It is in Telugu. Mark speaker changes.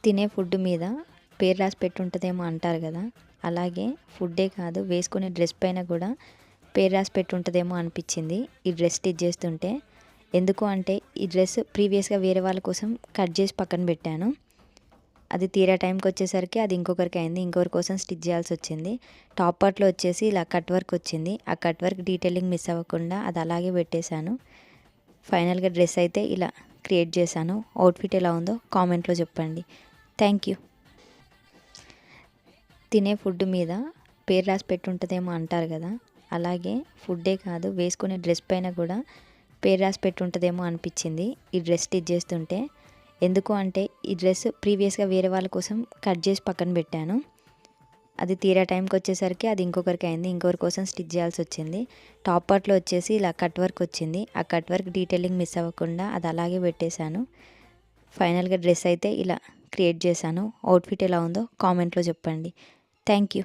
Speaker 1: తినే ఫుడ్ మీద పేరు రాసి పెట్టుంటుందేమో అంటారు కదా, అలాగే ఫుడ్డే కాదు వేసుకునే డ్రెస్ పైన కూడా పేరు రాసి పెట్టుంటుందేమో అనిపించింది ఈ డ్రెస్ స్టిచ్ చేస్తుంటే. ఎందుకు అంటే ఈ డ్రెస్ ప్రీవియస్గా వేరే వాళ్ళ కోసం కట్ చేసి పక్కన పెట్టాను. అది తీరా టైంకి వచ్చేసరికి అది ఇంకొకరికి అయింది, ఇంకొకరి కోసం స్టిచ్ చేయాల్సి వచ్చింది. టాప్ పార్ట్లో వచ్చేసి ఇలా కట్ వర్క్ వచ్చింది. ఆ కట్ వర్క్ డీటెయిలింగ్ మిస్ అవ్వకుండా అది అలాగే పెట్టేశాను. ఫైనల్గా డ్రెస్ అయితే ఇలా క్రియేట్ చేశాను. అవుట్ఫిట్ ఎలా ఉందో కామెంట్లో చెప్పండి. Thank you. తినే ఫుడ్ మీద పేరు రాసి పెట్టుంటుందేమో అంటారు కదా, అలాగే ఫుడ్డే కాదు వేసుకునే డ్రెస్ పైన కూడా పేరు రాసి పెట్టుంటుందేమో అనిపించింది ఈ డ్రెస్ స్టిచ్ చేస్తుంటే. ఎందుకు అంటే ఈ డ్రెస్ ప్రీవియస్గా వేరే వాళ్ళ కోసం కట్ చేసి పక్కన పెట్టాను. అది తీరా టైంకి వచ్చేసరికి అది ఇంకొకరికి అయింది, ఇంకొకరి కోసం స్టిచ్ చేయాల్సి వచ్చింది. టాప్ పార్ట్లో వచ్చేసి ఇలా కట్ వర్క్ వచ్చింది. ఆ కట్ వర్క్ డీటెయిలింగ్ మిస్ అవ్వకుండా అది అలాగే పెట్టేశాను. ఫైనల్గా డ్రెస్ అయితే ఇలా క్రియేట్ చేశాను. అవుట్ఫిట్ ఎలా ఉందో కామెంట్లో చెప్పండి. Thank you.